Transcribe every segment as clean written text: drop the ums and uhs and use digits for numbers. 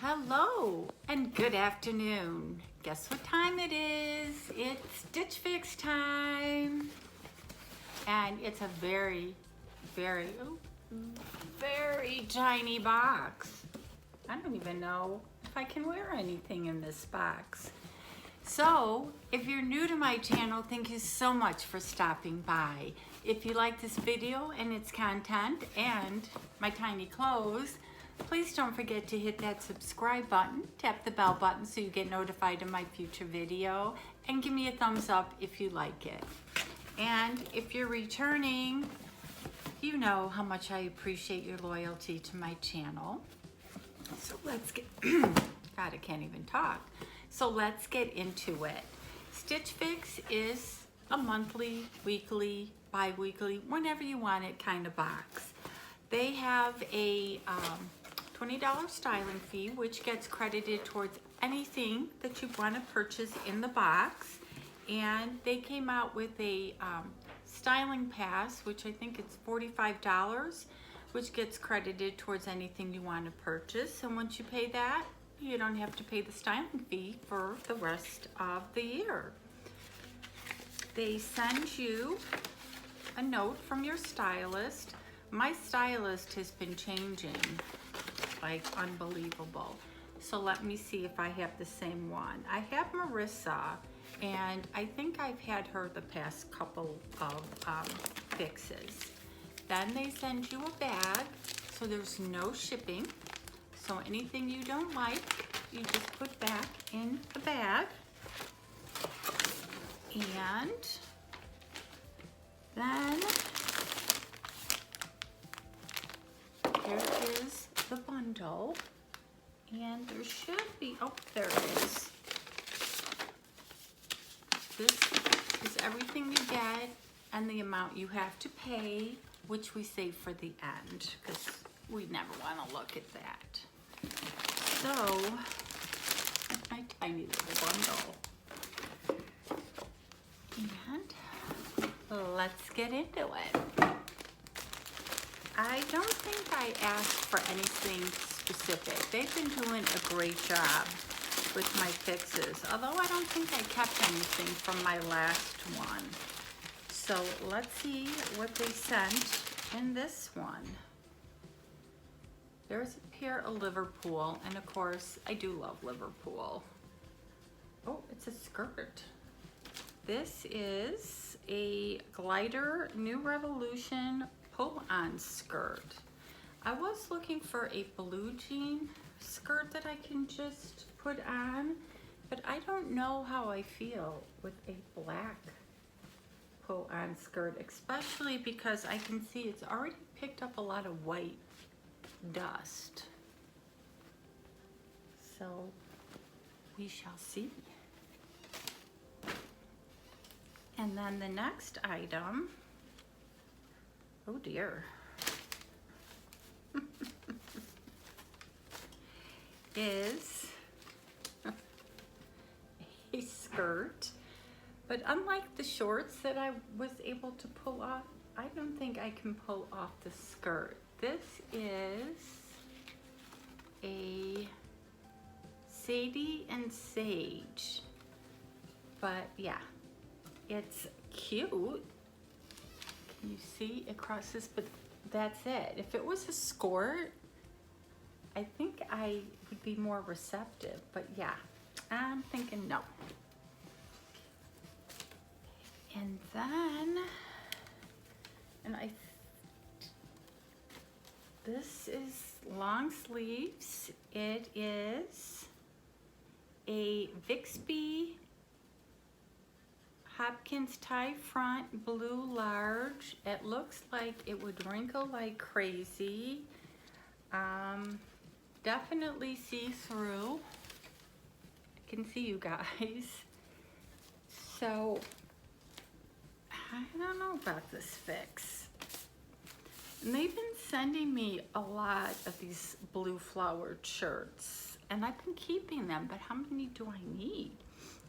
Hello and good afternoon. Guess what time it is? It's Stitchfix time. And it's a very tiny box. I don't even know if I can wear anything in this box. So, if you're new to my channel, thank you so much for stopping by. If you like this video and its content and my tiny clothes, please don't forget to hit that subscribe button, tap the bell button so you get notified of my future video, and give me a thumbs up if you like it. And if you're returning, you know how much I appreciate your loyalty to my channel. So let's get, God, I can't even talk. So let's get into it. Stitchfix is a monthly, weekly, bi-weekly, whenever you want it kind of box. They have a $20 styling fee, which gets credited towards anything that you want to purchase in the box. And they came out with a styling pass, which I think it's $45, which gets credited towards anything you want to purchase. And once you pay that, you don't have to pay the styling fee for the rest of the year. They send you a note from your stylist. My stylist has been changing like unbelievable. So let me see if I have the same one. I have Marissa, and I think I've had her the past couple of fixes. Then they send you a bag, so there's no shipping. So anything you don't like, you just put back in the bag. And then there is the bundle. And there should be, oh, there it is. This is everything you get and the amount you have to pay, which we save for the end because we never want to look at that. So, my tiny little bundle. And let's get into it. I don't think I asked for anything specific. They've been doing a great job with my fixes, although I don't think I kept anything from my last one. So let's see what they sent in this one. There's a pair of Liverpool, and of course, I do love Liverpool. Oh, it's a skirt. This is a Glider New Revolution pull-on skirt. I was looking for a blue jean skirt that I can just put on, but I don't know how I feel with a black pull-on skirt, especially because I can see it's already picked up a lot of white dust. So we shall see. And then the next item, oh dear, is a skirt, but unlike the shorts that I was able to pull off, I don't think I can pull off the skirt. This is a Sadie and Sage, but yeah, it's cute. Can you see across this? But that's it. If it was a skirt, I think I would be more receptive, but yeah, I'm thinking no. And then, this is long sleeves. It is a Bixby Tie Front blue large. It looks like it would wrinkle like crazy. Definitely see-through. I can see you guys. So, I don't know about this fix. And they've been sending me a lot of these blue flowered shirts, and I've been keeping them, but how many do I need?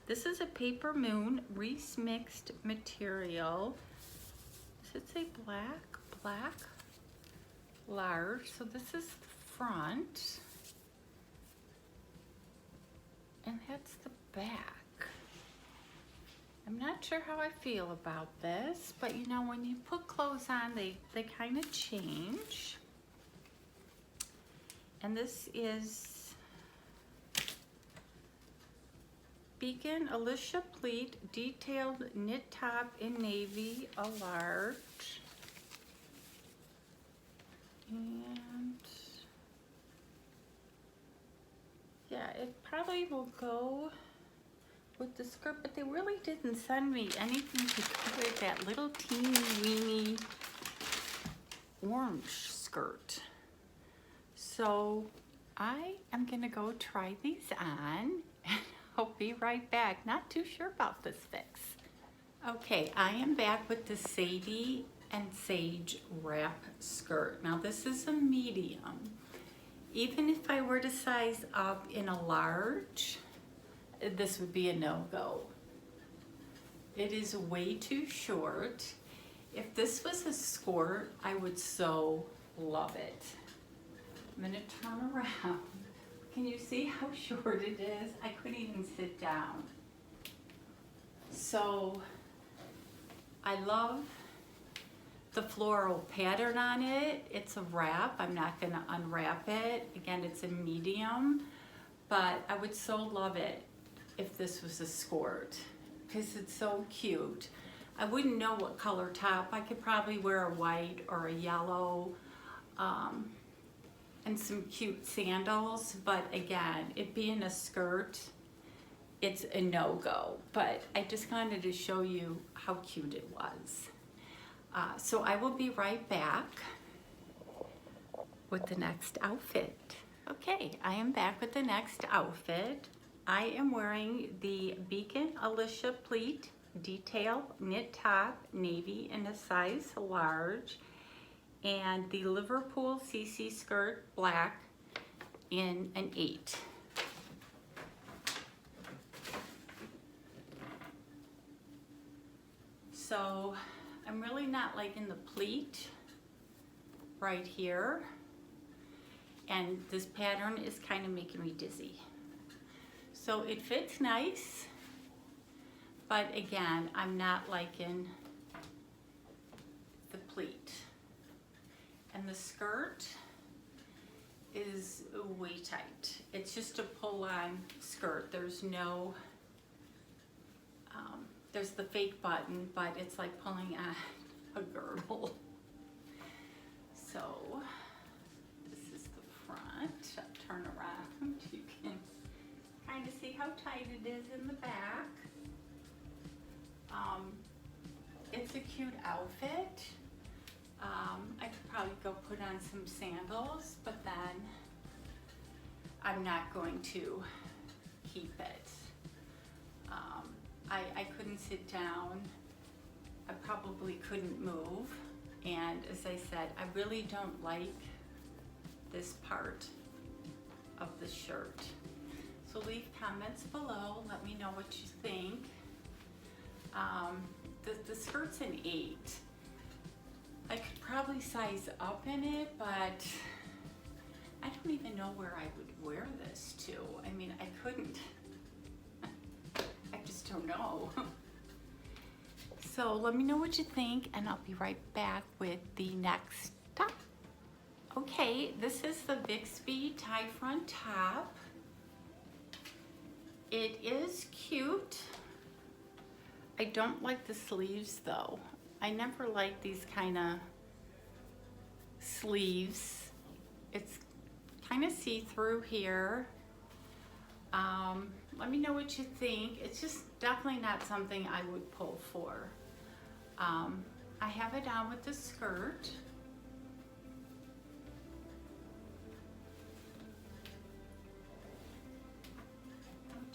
This is a Paper Moon Reese mixed material. Does it say black, large? So this is the front. And that's the back. I'm not sure how I feel about this, but you know, when you put clothes on, they kind of change. And this is Beacon Alicia Pleat Detailed Knit Top in Navy, a large. And yeah, it probably will go with the skirt, but they really didn't send me anything to go with that little teeny weeny orange skirt. So I am gonna go try these on and I'll be right back. Not too sure about this fix. Okay, I am back with the Sadie and Sage wrap skirt. Now this is a medium. Even if I were to size up in a large, this would be a no-go. It is way too short. If this was a skirt, I would so love it. I'm gonna turn around. Can you see how short it is? I couldn't even sit down. So I love the floral pattern on it. It's a wrap. I'm not gonna unwrap it. Again, it's a medium, but I would so love it if this was a skirt because it's so cute. I wouldn't know what color top. I could probably wear a white or a yellow and some cute sandals, but again, it being a skirt, it's a no-go. But I just wanted to show you how cute it was. So I will be right back with the next outfit. Okay, I am back with the next outfit. I am wearing the Beacon Alicia Pleat Detail Knit Top Navy in a size large and the Liverpool CC skirt black in an 8. So I'm really not liking the pleat right here, and this pattern is kind of making me dizzy. So it fits nice, but again, I'm not liking the pleat. And the skirt is way tight. It's just a pull-on skirt. There's no, there's the fake button, but it's like pulling on a girdle. So this is the front. I'll turn around. You can kind of see how tight it is in the back. It's a cute outfit. I could probably go put on some sandals, but then I'm not going to keep it. I couldn't sit down. I probably couldn't move. And as I said, I really don't like this part of the shirt. So leave comments below. Let me know what you think. The skirt's an 8. I could probably size up in it, but I don't even know where I would wear this to. I mean, I couldn't. I just don't know. So let me know what you think, and I'll be right back with the next top. Okay, this is the Bixby Tie Front top. It is cute. I don't like the sleeves though. I never like these kind of sleeves. It's kind of see-through here. Let me know what you think. It's just definitely not something I would pull for. I have it on with the skirt.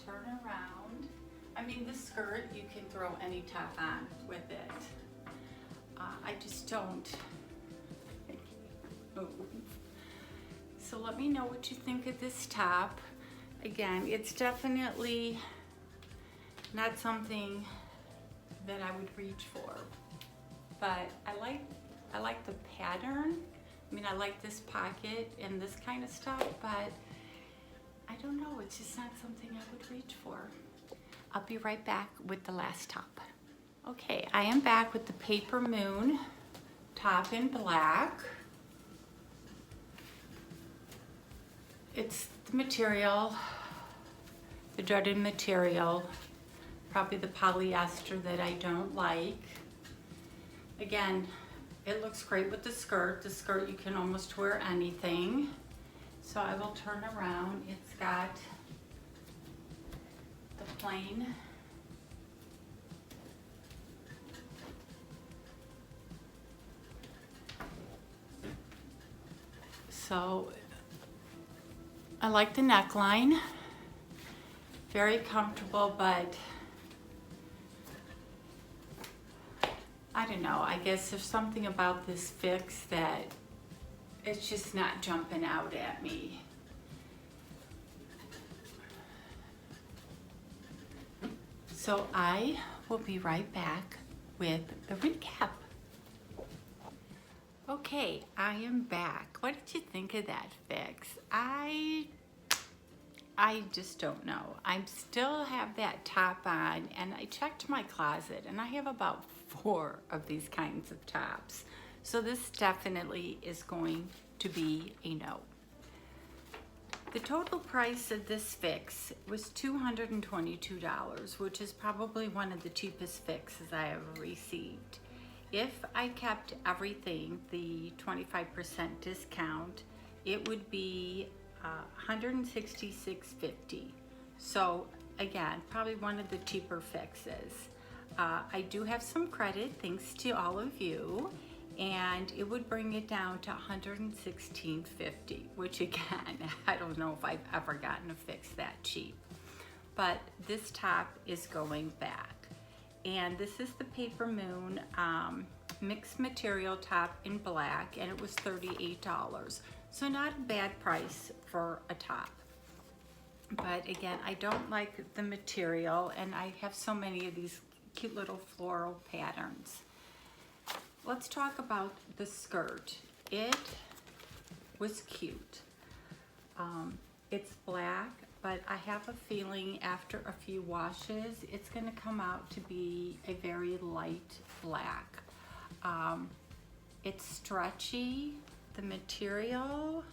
Turn around. I mean, the skirt, you can throw any top on with it. I just don't move. So let me know what you think of this top. Again, it's definitely not something that I would reach for, but I like the pattern. I mean, I like this pocket and this kind of stuff, but I I don't know, it's just not something I would reach for. I'll be right back with the last top. Okay, I am back with the Paper Moon top in black. It's the material, the dreaded material, probably the polyester that I don't like. Again, it looks great with the skirt. The skirt, you can almost wear anything. So I will turn around. It's got the plain so I like the neckline, very comfortable, but I don't know, I guess there's something about this fix that it's just not jumping out at me. So I will be right back with the recap. Okay, I am back. What did you think of that fix? I just don't know. I still have that top on, and I checked my closet and I have about 4 of these kinds of tops. So this definitely is going to be a no. The total price of this fix was $222, which is probably one of the cheapest fixes I ever received. If I kept everything, the 25% discount, it would be $166.50. So again, probably one of the cheaper fixes. I do have some credit thanks to all of you, and it would bring it down to $116.50, which again, I don't know if I've ever gotten a fix that cheap. But this top is going back. And this is the Paper Moon mixed material top in black, and it was $38. So not a bad price for a top. But again, I don't like the material, and I have so many of these cute little floral patterns. Let's talk about the skirt. It was cute. It's black, but I have a feeling after a few washes, it's gonna come out to be a very light black. It's stretchy. The material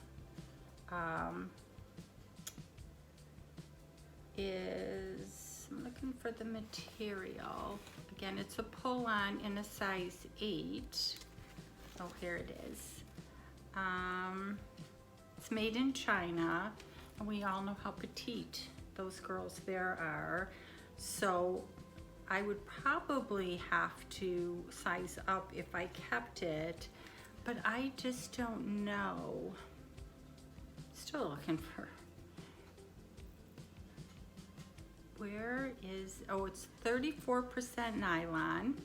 is, I'm looking for the material. Again, it's a pull-on in a size 8. Oh, here it is. It's made in China, and we all know how petite those girls there are. So I would probably have to size up if I kept it, but I just don't know. Still looking for, where is, oh, it's 34% nylon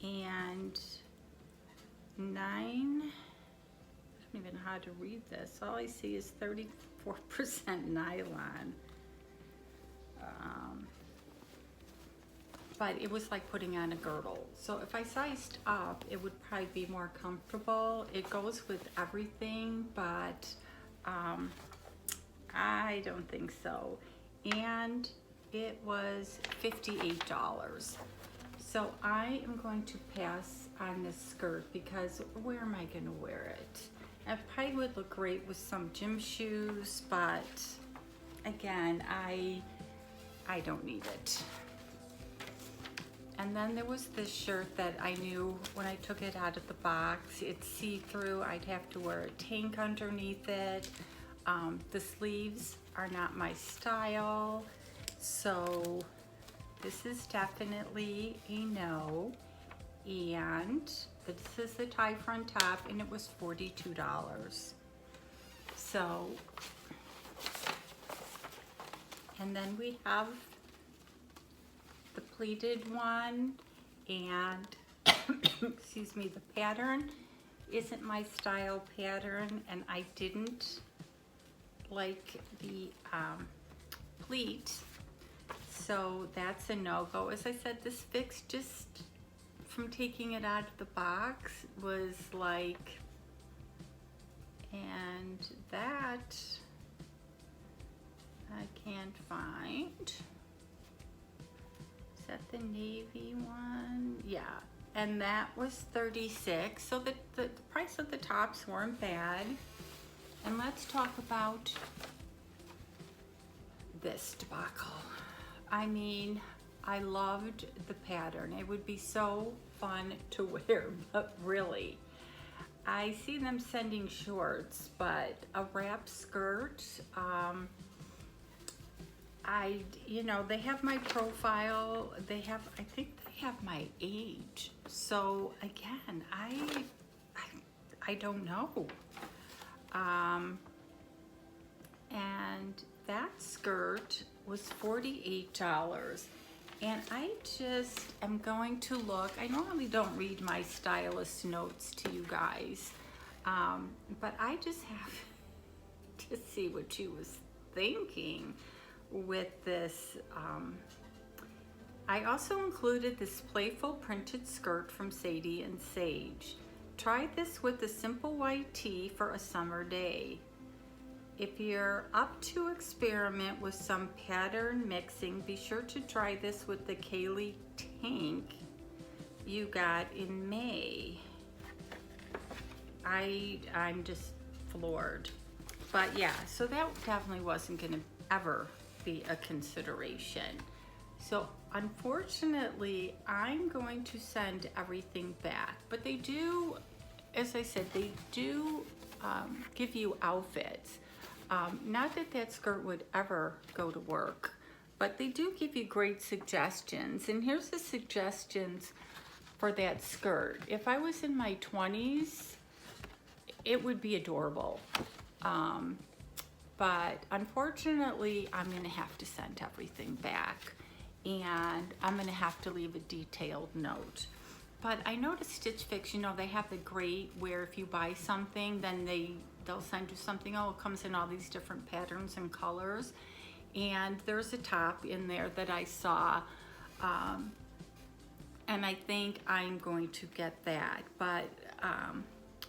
and 9, I don't even know how to read this. All I see is 34% nylon. But it was like putting on a girdle. So if I sized up, it would probably be more comfortable. It goes with everything, but I don't think so. And it was $58. So I am going to pass on this skirt because where am I gonna wear it? It probably would look great with some gym shoes, but again, I don't need it. And then there was this shirt that I knew when I took it out of the box, it's see-through. I'd have to wear a tank underneath it. The sleeves are not my style. So this is definitely a no. And this is the tie front top, and it was $42. So, and then we have the pleated one, and excuse me, the pattern isn't my style pattern, and I didn't like the pleat, so that's a no-go. As I said, this fix, just from taking it out of the box, was like, and that can't find. Is that the navy one? Yeah, and that was $36. So the price of the tops weren't bad. And let's talk about this debacle. I mean, I loved the pattern. It would be so fun to wear, but really, I see them sending shorts, but a wrap skirt, you know, they have my profile, they have, I think they have my age. So again, I don't know. And that skirt was $48. And I just am going to look, I normally don't read my stylist notes to you guys, but I just have to see what she was thinking with this. I also included this Playful printed skirt from Sadie and Sage. Try this with a simple white tee for a summer day. If you're up to experiment with some pattern mixing, be sure to try this with the Kaylee tank you got in May. I'm just floored. But yeah, so that definitely wasn't gonna ever be a consideration. So unfortunately, I'm going to send everything back. But they do, as I said, they do give you outfits. Not that that skirt would ever go to work, but they do give you great suggestions. And here's the suggestions for that skirt. If I was in my 20s, it would be adorable. But unfortunately, I'm gonna have to send everything back, and I'm gonna have to leave a detailed note. But I noticed Stitchfix, you know, they have the great where if you buy something, then they'll send you something. Oh, it comes in all these different patterns and colors. And there's a top in there that I saw, and I think I'm going to get that. But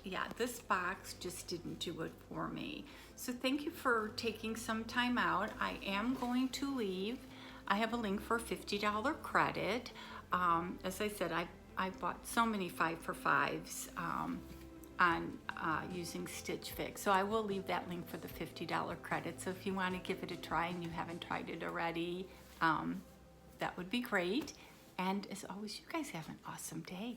yeah, this box just didn't do it for me. So thank you for taking some time out. I am going to leave. I have a link for a $50 credit. As I said, I bought so many 5 for 5s on using Stitchfix. So I will leave that link for the $50 credit. So if you want to give it a try and you haven't tried it already, that would be great. And as always, you guys have an awesome day.